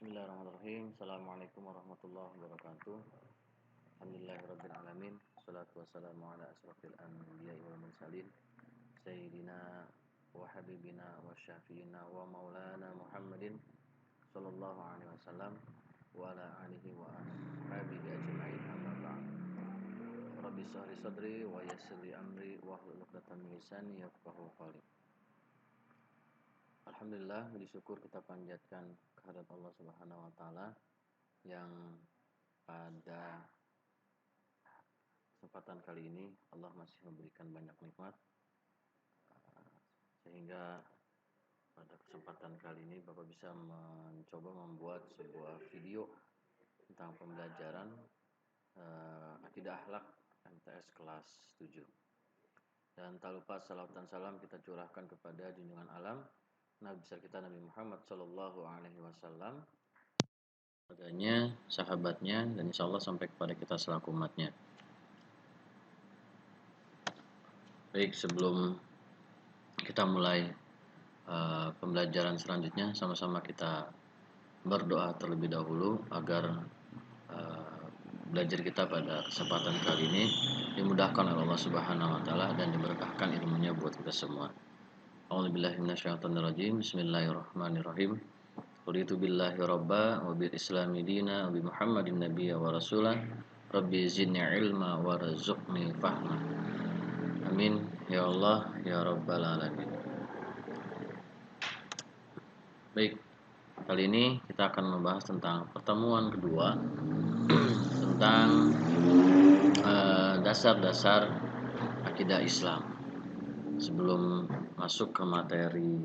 Bismillahirrahmanirrahim. Assalamualaikum warahmatullahi wabarakatuh. Alhamdulillahirrabbilalamin. Assalatu wassalamu ala asrafil anbiya'i wal mursalin Sayyidina wa habibina wa syafi'ina wa maulana Muhammadin sallallahu alaihi wasallam wa ala alihi wa ashabihi ajma'in, amma ba'd. Rabbi shrah li sadri wa yassir li amri wahlul 'uqdatam min lisani yafqahu qawli. Alhamdulillah, puji syukur kita panjatkan kehadirat Allah Subhanahu wa taala yang pada kesempatan kali ini Allah masih memberikan banyak nikmat, sehingga pada kesempatan kali ini Bapak bisa mencoba membuat sebuah video tentang pembelajaran akidah akhlak MTS kelas 7. Dan tak lupa salawat dan salam kita curahkan kepada junjungan alam Nabi besar kita Nabi Muhammad Sallallahu Alaihi Wasallam, keluarganya, sahabatnya, dan insya Allah sampai kepada kita selaku umatnya. Baik, sebelum kita mulai pembelajaran selanjutnya, sama-sama kita berdoa terlebih dahulu agar belajar kita pada kesempatan kali ini dimudahkan oleh Allah Subhanahu wa taala dan diberkahkan ilmunya buat kita semua. A'udzubillahi minasyaitonirrajim. Bismillahirrahmanirrahim. Raditu billahi rabba wa bil islami dina wa bi Muhammadin nabiyya wa rasulah. Rabbi zidni ilma warzuqni fahma. Amin ya Allah ya rabbal alamin. Baik, kali ini kita akan membahas tentang pertemuan kedua tentang dasar-dasar akidah Islam. Sebelum masuk ke materi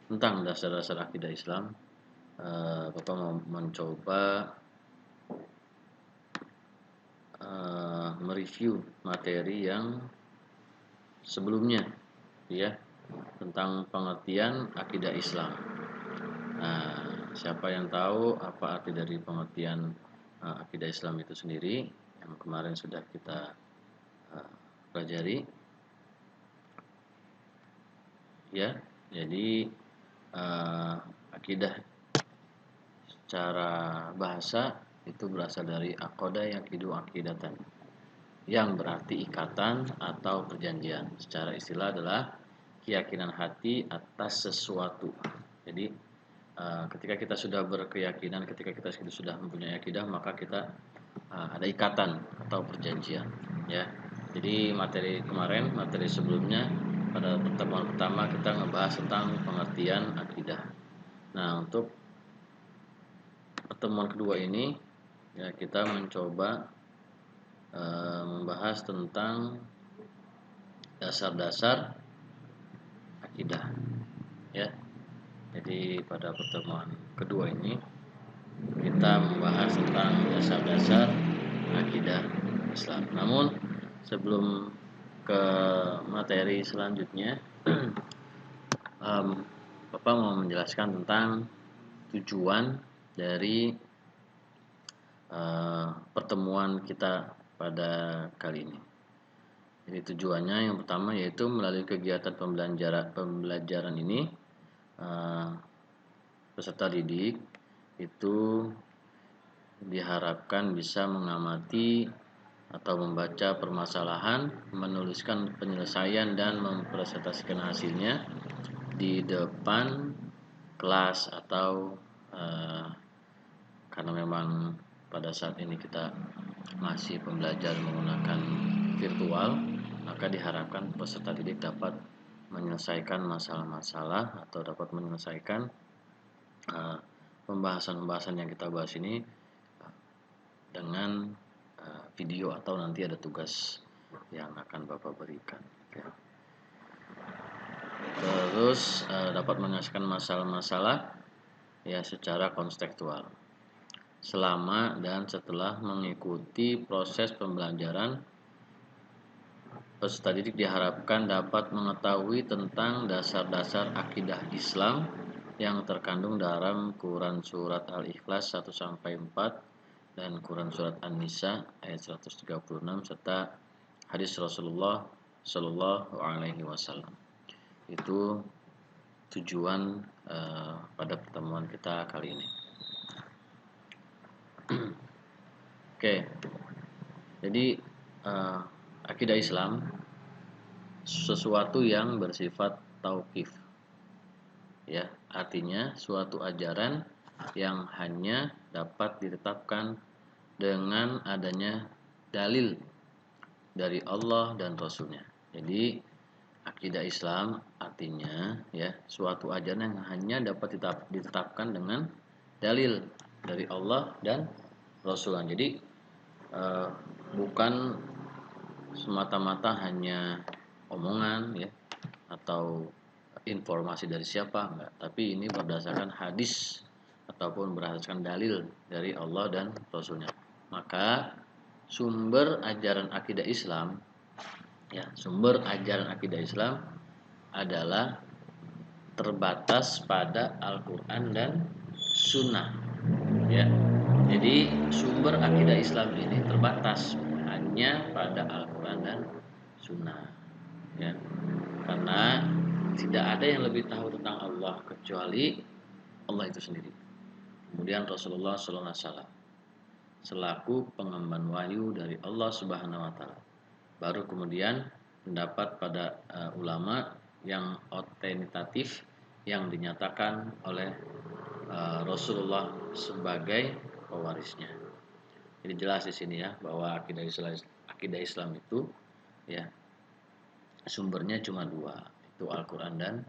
tentang dasar-dasar akidah Islam, Bapak mau mencoba mereview materi yang sebelumnya, ya, tentang pengertian akidah Islam. Nah, siapa yang tahu apa arti dari pengertian akidah Islam itu sendiri yang kemarin sudah kita pelajari? Ya, jadi akidah secara bahasa itu berasal dari aqoda yaqidu aqidatan, yang berarti ikatan atau perjanjian. Secara istilah adalah keyakinan hati atas sesuatu. Jadi ketika kita sudah berkeyakinan, ketika kita sudah mempunyai akidah, maka kita ada ikatan atau perjanjian, ya. Jadi materi sebelumnya pada pertemuan pertama kita ngebahas tentang pengertian akidah. Nah, untuk pertemuan kedua ini ya kita mencoba membahas tentang dasar-dasar akidah, ya. Jadi pada pertemuan kedua ini kita membahas tentang dasar-dasar akidah Islam. Namun sebelum ke materi selanjutnya, Bapak mau menjelaskan tentang tujuan dari pertemuan kita pada kali ini. Jadi tujuannya yang pertama yaitu melalui kegiatan pembelajaran ini peserta didik itu diharapkan bisa mengamati atau membaca permasalahan, menuliskan penyelesaian dan mempresentasikan hasilnya di depan kelas atau karena memang pada saat ini kita masih pembelajaran menggunakan virtual, maka diharapkan peserta didik dapat menyelesaikan masalah-masalah atau dapat menyelesaikan pembahasan-pembahasan yang kita bahas ini dengan video atau nanti ada tugas yang akan Bapak berikan, ya. Terus dapat menyelesaikan masalah-masalah ya secara kontekstual selama dan setelah mengikuti proses pembelajaran. Peserta didik diharapkan dapat mengetahui tentang dasar-dasar akidah Islam yang terkandung dalam Quran Surat Al-Ikhlas 1-4 dan Quran Surat An-Nisa ayat 136 serta hadis Rasulullah Shallallahu Alaihi Wasallam. Itu tujuan pada pertemuan kita kali ini. Oke, jadi akidah Islam sesuatu yang bersifat tauqif, ya, artinya suatu ajaran yang hanya dapat ditetapkan dengan adanya dalil dari Allah dan Rasulnya. Jadi akidah Islam artinya ya suatu ajaran yang hanya dapat ditetapkan dengan dalil dari Allah dan Rasulnya. Jadi bukan semata-mata hanya omongan ya atau informasi dari siapa, enggak, tapi ini berdasarkan hadis ataupun berdasarkan dalil dari Allah dan Rasulnya. Maka sumber ajaran akidah Islam ya, sumber ajaran akidah Islam adalah terbatas pada Al-Quran dan Sunnah ya. Jadi sumber akidah Islam ini terbatas hanya pada Al-Quran dan Sunnah ya, karena tidak ada yang lebih tahu tentang Allah kecuali Allah itu sendiri. Kemudian Rasulullah SAW selaku pengemban wahyu dari Allah Subhanahu Wa Taala. Baru kemudian pendapat pada ulama yang otenitatif yang dinyatakan oleh Rasulullah sebagai pewarisnya. Jadi jelas di sini ya bahwa akidah Islam itu ya sumbernya cuma dua, itu Al-Quran dan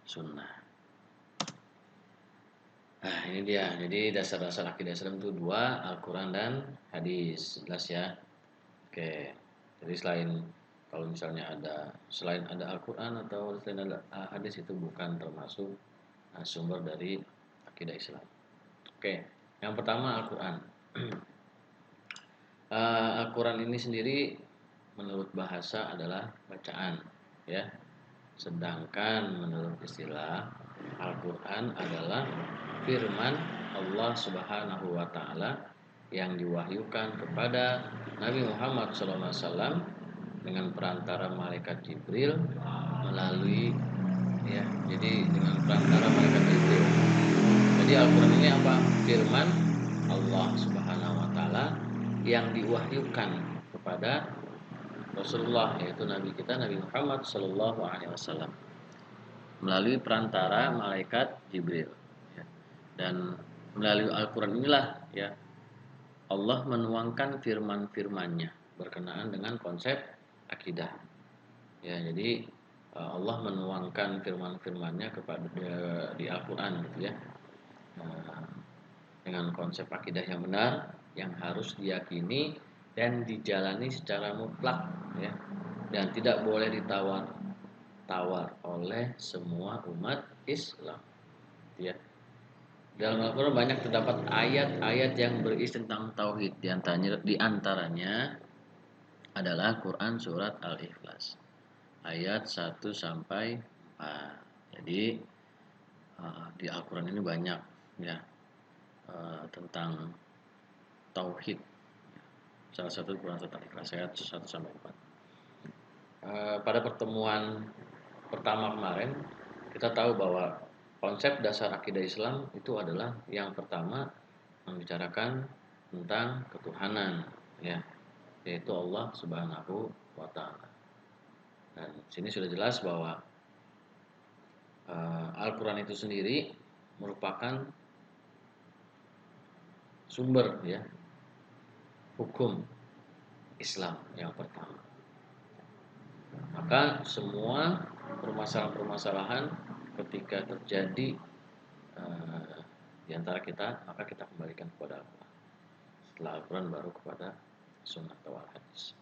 Sunnah. Nah ini dia, jadi dasar-dasar akidah Islam itu dua, Al-Quran dan hadis, jelas ya. Oke, jadi kalau misalnya selain ada Al-Quran atau selain ada hadis itu bukan termasuk sumber dari akidah Islam. Oke, yang pertama Al-Quran. Al-Quran ini sendiri menurut bahasa adalah bacaan ya. Sedangkan menurut istilah Al-Quran adalah firman Allah Subhanahu wa taala yang diwahyukan kepada Nabi Muhammad SAW dengan perantara malaikat Jibril melalui ya. Jadi dengan perantara malaikat Jibril. Jadi Al-Quran ini apa? Firman Allah Subhanahu wa taala yang diwahyukan kepada Rasulullah, yaitu Nabi kita Nabi Muhammad SAW melalui perantara malaikat Jibril ya. Dan melalui Al-Quran inilah ya Allah menuangkan firman-firmannya berkenaan dengan konsep akidah ya. Jadi Allah menuangkan firman-firmannya kepada di Al-Quran gitu ya, dengan konsep akidah yang benar yang harus diyakini dan dijalani secara mutlak ya, dan tidak boleh ditawar oleh semua umat Islam ya. Dalam Al-Quran banyak terdapat ayat-ayat yang berisi tentang tauhid, di antaranya adalah Quran surat Al-Ikhlas ayat 1 sampai 4. Jadi di Al-Quran ini banyak ya tentang tauhid. Salah satu Quran surat Al-Ikhlas ayat 1 sampai 4. Pada pertemuan pertama kemarin kita tahu bahwa konsep dasar akidah Islam itu adalah yang pertama membicarakan tentang ketuhanan ya, yaitu Allah Subhanahu wa taala. Dan sini sudah jelas bahwa Al-Qur'an itu sendiri merupakan sumber ya hukum Islam yang pertama. Maka semua permasalahan-permasalahan ketika terjadi di antara kita, maka kita kembalikan kepada Al-Quran. Setelah Al-Quran baru kepada Sunnah atau Al-Hadis.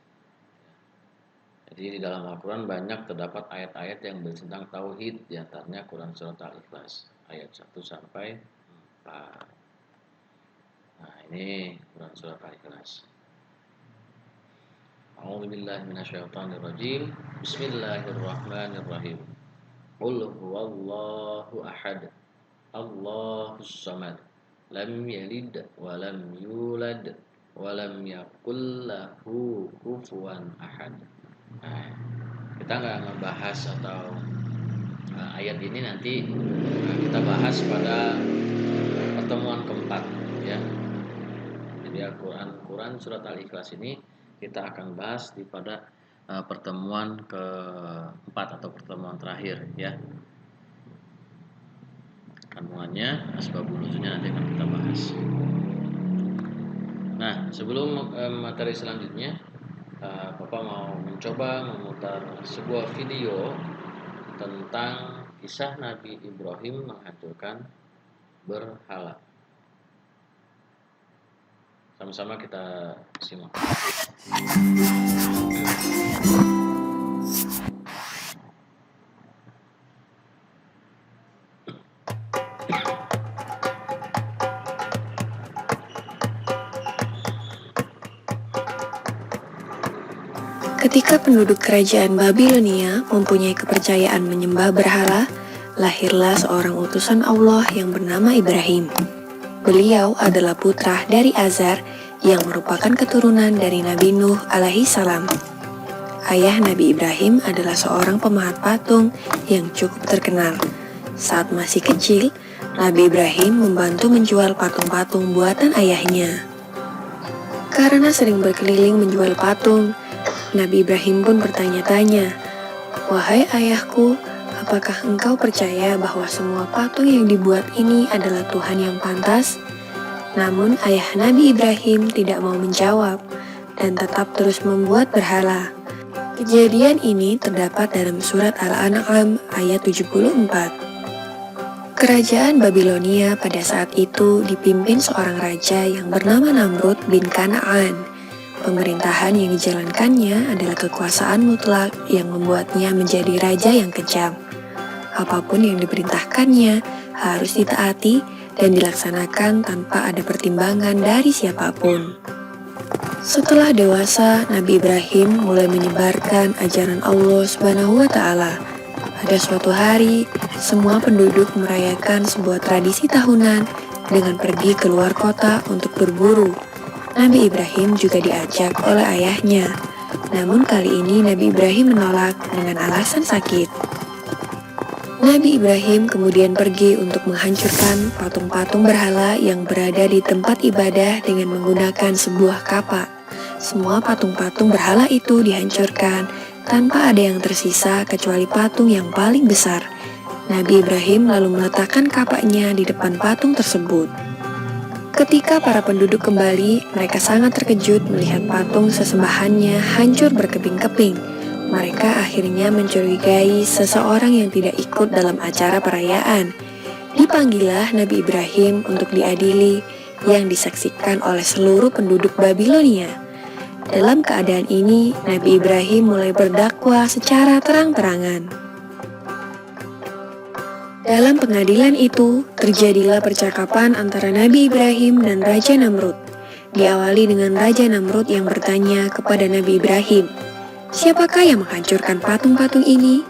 Jadi di dalam Al-Quran banyak terdapat ayat-ayat yang berisi tentang tauhid, di antaranya Quran surat Al-Ikhlas ayat 1 sampai 4. Nah, ini Quran surat Al-Ikhlas. A'udzubillahi minasyaitonirrajim. Bismillahirrahmanirrahim. Qul huwallahu ahad. Allahus samad. Lam yalid wa lam yulad wa lam yakul lahu kufuwan ahad. Nah, kita nggak ngebahas atau ayat ini nanti kita bahas pada pertemuan keempat ya. Jadi Al-Quran surat Al-Ikhlas ini kita akan bahas pada pertemuan keempat atau pertemuan terakhir ya. Kandungannya, asbabun nuzulnya nanti akan kita bahas. Nah, sebelum materi selanjutnya, Bapak mau mencoba memutar sebuah video tentang kisah Nabi Ibrahim menghancurkan berhala. Sama-sama kita simak. Ketika penduduk kerajaan Babilonia mempunyai kepercayaan menyembah berhala, lahirlah seorang utusan Allah yang bernama Ibrahim. Beliau adalah putra dari Azar yang merupakan keturunan dari Nabi Nuh alaihi salam. Ayah Nabi Ibrahim adalah seorang pemahat patung yang cukup terkenal. Saat masih kecil, Nabi Ibrahim membantu menjual patung-patung buatan ayahnya. Karena sering berkeliling menjual patung, Nabi Ibrahim pun bertanya-tanya, "Wahai ayahku, apakah engkau percaya bahwa semua patung yang dibuat ini adalah Tuhan yang pantas?" Namun ayah Nabi Ibrahim tidak mau menjawab dan tetap terus membuat berhala. Kejadian ini terdapat dalam surat Al-An'am ayat 74. Kerajaan Babilonia pada saat itu dipimpin seorang raja yang bernama Namrud bin Kan'an. Pemerintahan yang dijalankannya adalah kekuasaan mutlak yang membuatnya menjadi raja yang kejam. Apapun yang diperintahkannya harus ditaati dan dilaksanakan tanpa ada pertimbangan dari siapapun. Setelah dewasa, Nabi Ibrahim mulai menyebarkan ajaran Allah Subhanahu wa Ta'ala. Pada suatu hari, semua penduduk merayakan sebuah tradisi tahunan dengan pergi keluar kota untuk berburu. Nabi Ibrahim juga diajak oleh ayahnya. Namun kali ini Nabi Ibrahim menolak dengan alasan sakit. Nabi Ibrahim kemudian pergi untuk menghancurkan patung-patung berhala yang berada di tempat ibadah dengan menggunakan sebuah kapak. Semua patung-patung berhala itu dihancurkan tanpa ada yang tersisa kecuali patung yang paling besar. Nabi Ibrahim lalu meletakkan kapaknya di depan patung tersebut. Ketika para penduduk kembali, mereka sangat terkejut melihat patung sesembahannya hancur berkeping-keping. Mereka akhirnya mencurigai seseorang yang tidak ikut dalam acara perayaan. Dipanggillah Nabi Ibrahim untuk diadili yang disaksikan oleh seluruh penduduk Babilonia. Dalam keadaan ini, Nabi Ibrahim mulai berdakwah secara terang-terangan. Dalam pengadilan itu, terjadilah percakapan antara Nabi Ibrahim dan Raja Namrud. Diawali dengan Raja Namrud yang bertanya kepada Nabi Ibrahim, "Siapakah yang menghancurkan patung-patung ini?"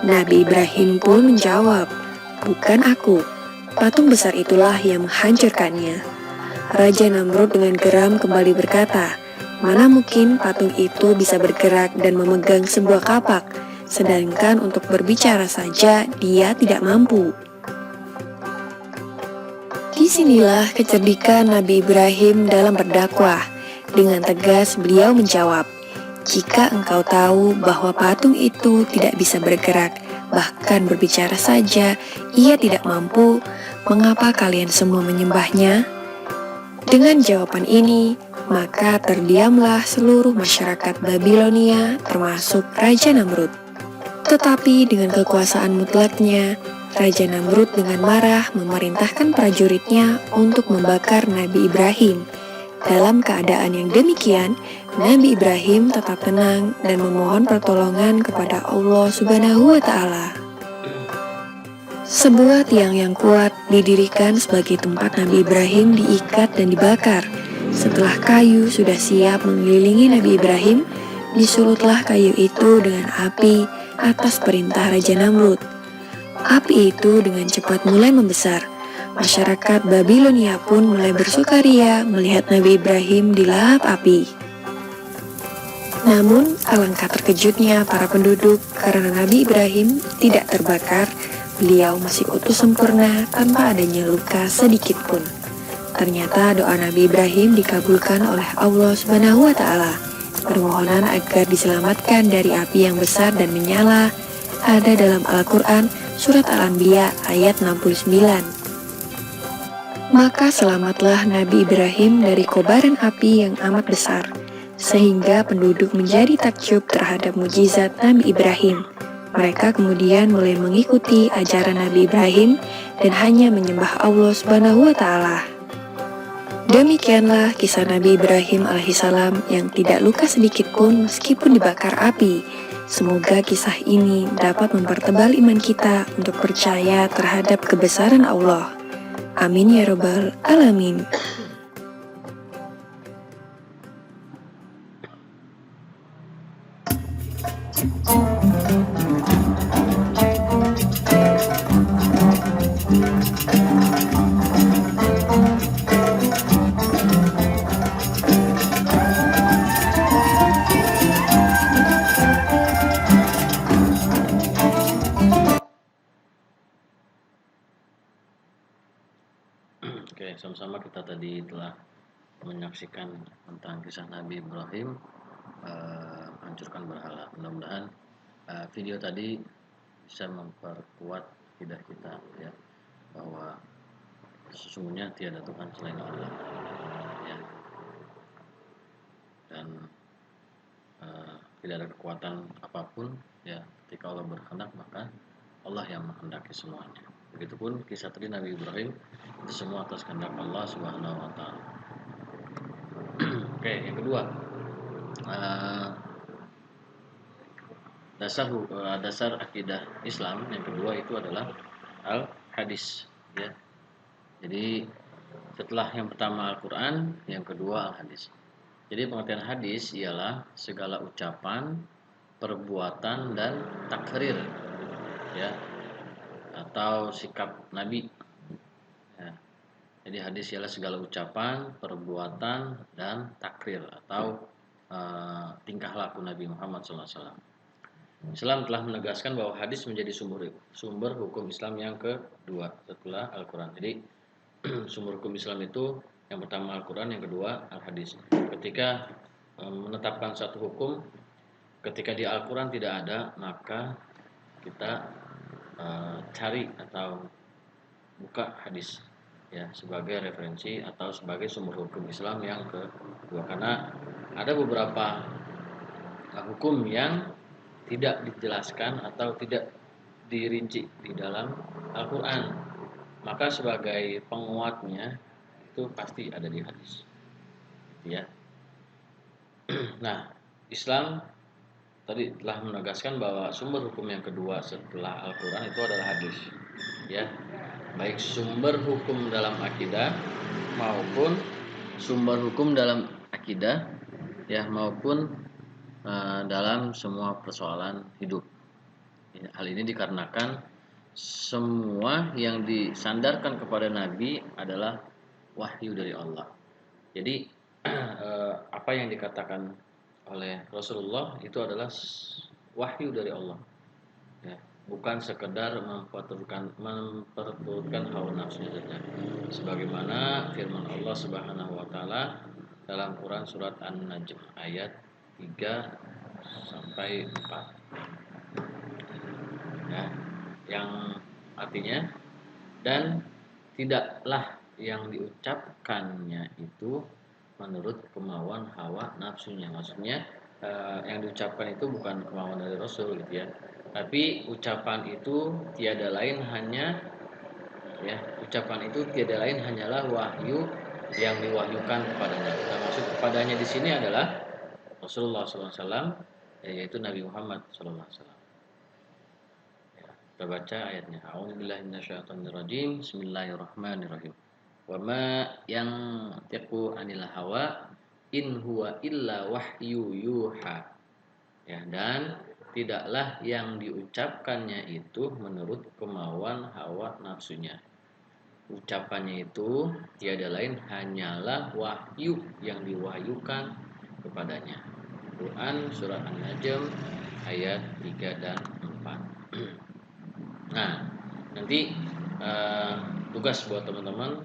Nabi Ibrahim pun menjawab, "Bukan aku. Patung besar itulah yang menghancurkannya." Raja Namrud dengan geram kembali berkata, "Mana mungkin patung itu bisa bergerak dan memegang sebuah kapak? Sedangkan untuk berbicara saja dia tidak mampu." Disinilah kecerdikan Nabi Ibrahim dalam berdakwah. Dengan tegas beliau menjawab, "Jika engkau tahu bahwa patung itu tidak bisa bergerak, bahkan berbicara saja ia tidak mampu, mengapa kalian semua menyembahnya?" Dengan jawaban ini, maka terdiamlah seluruh masyarakat Babilonia termasuk Raja Namrud. Tetapi dengan kekuasaan mutlaknya, Raja Namrud dengan marah memerintahkan prajuritnya untuk membakar Nabi Ibrahim. Dalam keadaan yang demikian, Nabi Ibrahim tetap tenang dan memohon pertolongan kepada Allah Subhanahu wa Ta'ala. Sebuah tiang yang kuat didirikan sebagai tempat Nabi Ibrahim diikat dan dibakar. Setelah kayu sudah siap mengelilingi Nabi Ibrahim, disulutlah kayu itu dengan api atas perintah Raja Namrud. Api itu dengan cepat mulai membesar. Masyarakat Babilonia pun mulai bersukaria melihat Nabi Ibrahim dilahap api. Namun alangkah terkejutnya para penduduk karena Nabi Ibrahim tidak terbakar. Beliau masih utuh sempurna tanpa adanya luka sedikit pun. Ternyata doa Nabi Ibrahim dikabulkan oleh Allah Subhanahu wa Ta'ala. Permohonan agar diselamatkan dari api yang besar dan menyala ada dalam Al-Quran Surat Al-Anbiya ayat 69. Maka selamatlah Nabi Ibrahim dari kobaran api yang amat besar, sehingga penduduk menjadi takjub terhadap mukjizat Nabi Ibrahim. Mereka kemudian mulai mengikuti ajaran Nabi Ibrahim dan hanya menyembah Allah Subhanahu wa Ta'ala. Demikianlah kisah Nabi Ibrahim alaihissalam yang tidak luka sedikit pun meskipun dibakar api. Semoga kisah ini dapat mempertebal iman kita untuk percaya terhadap kebesaran Allah. Amin ya robbal alamin. Oke, sama-sama kita tadi telah menyaksikan tentang kisah Nabi Ibrahim hancurkan berhala. Mudah-mudahan video tadi bisa memperkuat akidah kita ya, bahwa sesungguhnya tiada Tuhan selain Allah ya, dan tidak ada kekuatan apapun ya, ketika Allah berkehendak maka Allah yang menghendaki semuanya. Begitupun kisah tadi Nabi Ibrahim, itu semua atas kehendak Allah Subhanahu wa Ta'ala. Oke, yang kedua, dasar akidah Islam yang kedua itu adalah al-hadis ya. Jadi setelah yang pertama Al-Quran, yang kedua al-hadis. Jadi pengertian hadis ialah segala ucapan, perbuatan dan takrir ya, atau sikap Nabi ya. Jadi hadis ialah segala ucapan, perbuatan dan takrir atau tingkah laku Nabi Muhammad SAW. Islam telah menegaskan bahwa hadis menjadi sumber hukum Islam yang kedua setelah Al-Quran. Jadi sumber hukum Islam itu yang pertama Al-Quran, yang kedua Al-Hadis. Ketika menetapkan satu hukum, ketika di Al-Quran tidak ada, maka kita cari atau buka hadis ya sebagai referensi atau sebagai sumber hukum Islam yang kedua, karena ada beberapa hukum yang tidak dijelaskan atau tidak dirinci di dalam Al-Quran, maka sebagai penguatnya itu pasti ada di hadis ya. Nah, Islam tadi telah menegaskan bahwa sumber hukum yang kedua setelah Al-Quran itu adalah hadis ya, baik sumber hukum dalam akidah maupun sumber hukum dalam akidah ya, maupun dalam semua persoalan hidup. Hal ini dikarenakan semua yang disandarkan kepada Nabi adalah wahyu dari Allah. Jadi apa yang dikatakan oleh Rasulullah itu adalah wahyu dari Allah ya, bukan sekedar memperturutkan hawa nafsunya saja, sebagaimana firman Allah Subhanahu wa Ta'ala dalam Quran surat An-Najm ayat 3 sampai 4 ya, yang artinya, dan tidaklah yang diucapkannya itu menurut kemauan hawa nafsunya. Maksudnya yang diucapkan itu bukan kemauan dari Rasul gitu ya, tapi ucapan itu tiada lain hanyalah wahyu yang diwahyukan kepadanya. Nah, maksud kepadanya di sini adalah Rasulullah SAW, yaitu Nabi Muhammad SAW. Kita baca ayatnya. A'udzubillahi minasyaitonirrajim. Bismillahirrahmanirrahim. Wa ma yantiqu 'anil hawa in huwa illa wahyu yuha. Ya, dan tidaklah yang diucapkannya itu menurut kemauan hawa nafsunya. Ucapannya itu tiada lain hanyalah wahyu yang diwahyukan kepadanya. Quran surah An-Najm ayat 3 dan 4. Nah, nanti tugas buat teman-teman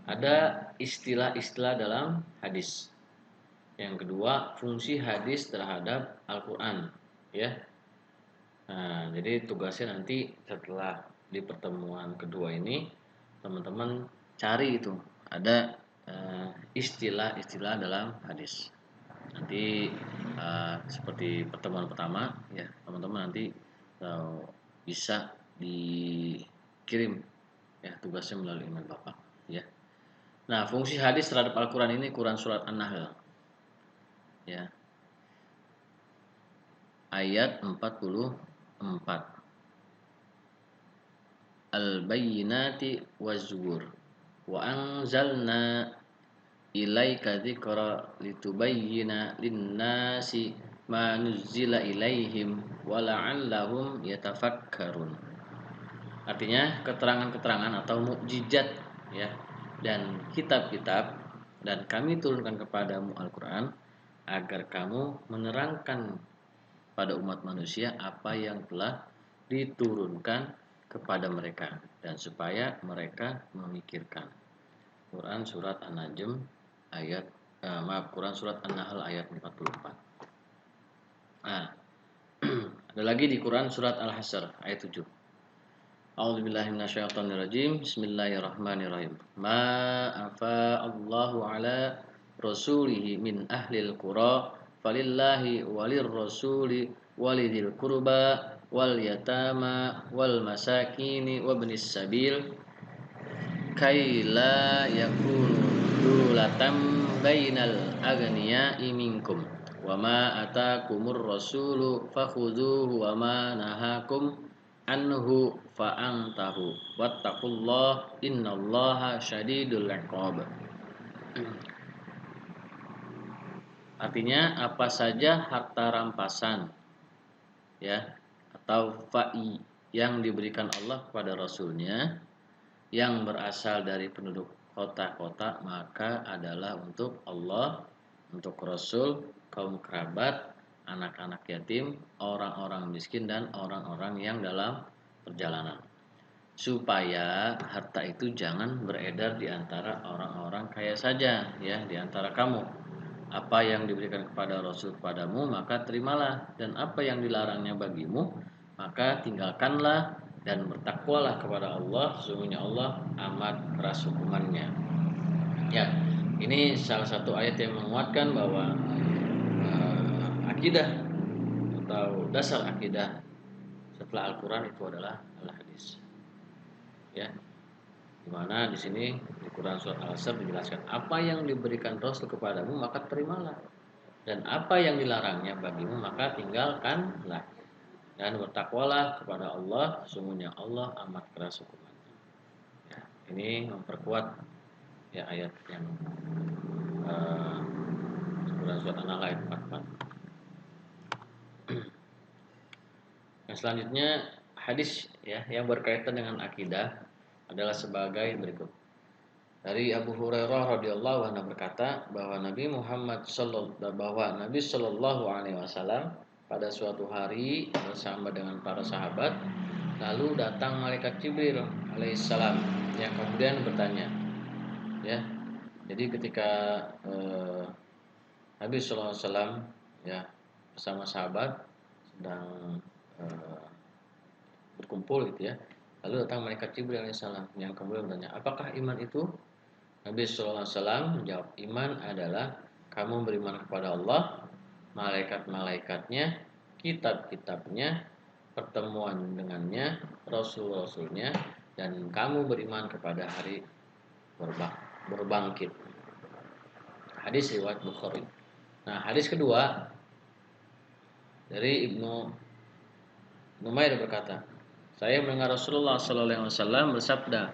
ada istilah-istilah dalam hadis. Yang kedua, fungsi hadis terhadap Al-Qur'an, ya. Nah, jadi tugasnya nanti setelah di pertemuan kedua ini teman-teman cari itu ada istilah-istilah dalam hadis. Nanti seperti pertemuan pertama ya, teman-teman nanti bisa dikirim ya tugasnya melalui email Bapak ya. Nah, fungsi hadis terhadap Al-Qur'an ini Quran surat An-Nahl ya. Ayat 44. Al-bayyinati waz-zubur wa anzalna ilaika dzikra litubayyana lin-nasi ma nuzzila ilaihim wa la'allahum yatafakkarun. Artinya keterangan-keterangan atau mukjizat ya dan kitab-kitab dan kami turunkan kepadamu Al-Qur'an agar kamu menerangkan pada umat manusia apa yang telah diturunkan kepada mereka dan supaya mereka memikirkan. Quran surat An-Najm ayat Quran surat An-Nahl ayat 44. Nah, ada lagi di Quran surat Al-Hasr ayat 7. A'udzubillahi minasyaitonirrajim. Bismillahirrahmanirrahim. Ma afa Allahu ala rasulihi min ahlil qura falillahi walir rasuli walidil qurba wal yatama wal masakini wabnis sabil kaila yakunu dulatam bainal aghniya'i minkum wa ma atakumur rasulu fakhudhuhu wa ma nahakum anhu fa'antahu wattaqullah innallaha syadidul iqab. Artinya apa saja harta rampasan ya atau fa'i yang diberikan Allah kepada Rasulnya yang berasal dari penduduk kota-kota maka adalah untuk Allah, untuk Rasul, kaum kerabat, anak-anak yatim, orang-orang miskin dan orang-orang yang dalam perjalanan. Supaya harta itu jangan beredar di antara orang-orang kaya saja ya, di antara kamu. Apa yang diberikan kepada Rasul kepadamu maka terimalah dan apa yang dilarangnya bagimu maka tinggalkanlah dan bertakwalah kepada Allah, sesungguhnya Allah amat keras hukumannya. Ya, ini salah satu ayat yang menguatkan bahwa akidah atau dasar akidah setelah Al-Qur'an itu adalah al-hadis. Ya. Dimana di sini di Quran surat Al-Asr dijelaskan apa yang diberikan Rasul kepadamu maka terimalah dan apa yang dilarangnya bagimu maka tinggalkanlah dan bertakwalah kepada Allah, sesungguhnya Allah amat keras hukumannya. Ya, ini memperkuat ya ayat yang Quran surat An-Nahl ayat 44. Nah, selanjutnya hadis ya yang berkaitan dengan akidah adalah sebagai berikut. Dari Abu Hurairah radhiyallahu anhu berkata bahwa Nabi Shallallahu alaihi wasallam pada suatu hari bersama dengan para sahabat lalu datang malaikat Jibril alaihissalam yang kemudian bertanya ya. Jadi ketika Nabi Shallallahu alaihi wasallam ya bersama sahabat sedang berkumpul gitu ya. Lalu datang malaikat Jibril alaihissalam yang kemudian bertanya, apakah iman itu? Nabi Sallallahu Alaihi Wasallam menjawab, iman adalah kamu beriman kepada Allah, malaikat-malaikatnya, kitab-kitabnya, pertemuan dengannya, rasul-rasulnya, dan kamu beriman kepada hari berbangkit. Hadis riwayat Bukhari. Nah, hadis kedua dari Ibnu Numair berkata, saya mendengar Rasulullah Sallallahu Alaihi Wasallam bersabda,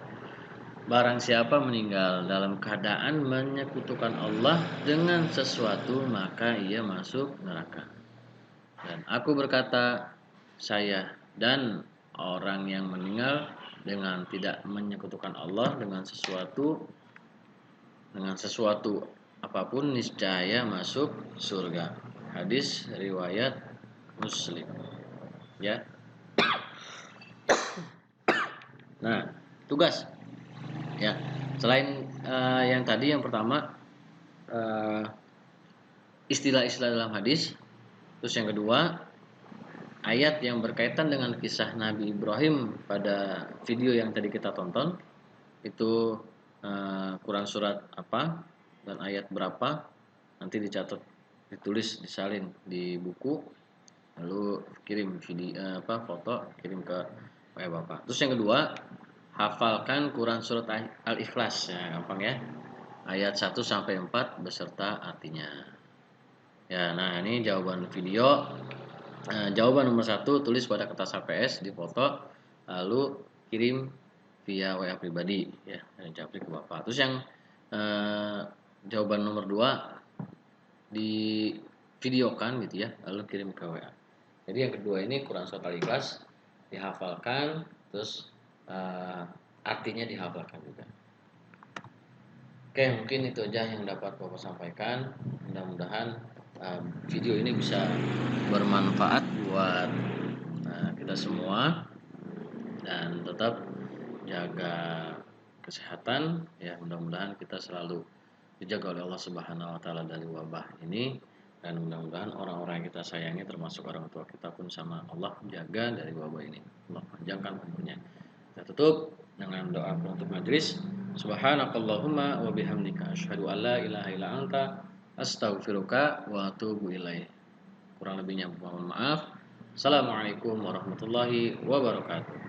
barang siapa meninggal dalam keadaan menyekutukan Allah dengan sesuatu maka ia masuk neraka. Dan aku berkata, saya dan orang yang meninggal dengan tidak menyekutukan Allah dengan sesuatu apapun niscaya masuk surga. Hadis riwayat Muslim. Ya. Nah, tugas ya selain yang tadi yang pertama istilah-istilah dalam hadis. Terus yang kedua, ayat yang berkaitan dengan kisah Nabi Ibrahim pada video yang tadi kita tonton. Itu Quran surat apa dan ayat berapa, nanti dicatat, ditulis, disalin di buku, lalu kirim video foto, kirim ke WA Bapak. Terus yang kedua, hafalkan Quran surat Al-Ikhlas, ya gampang ya. Ayat 1 sampai 4 beserta artinya. Ya, nah ini jawaban video. Jawaban nomor 1 tulis pada kertas HPS, difoto, lalu kirim via WA pribadi ya, japri ke Bapak. Terus yang jawaban nomor 2 di videokan gitu ya, lalu kirim ke WA. Jadi yang kedua ini Quran surat Al-Ikhlas dihafalkan, terus artinya dihafalkan juga. Oke, mungkin itu aja yang dapat Bapak sampaikan. Mudah-mudahan video ini bisa bermanfaat buat kita semua, dan tetap jaga kesehatan ya. Mudah-mudahan kita selalu dijaga oleh Allah Subhanahu wa taala dari wabah ini, dan mudah-mudahan orang-orang yang kita sayangi termasuk orang tua kita pun sama Allah jaga dari wabah ini. Allah panjangkan umurnya. Kita tutup dengan doa penutup majelis. Subhanakallahumma wa bihamdika asyhadu an la ilaha illa anta astaghfiruka wa atubu ilaih. Kurang lebihnya mohon maaf. Assalamualaikum warahmatullahi wabarakatuh.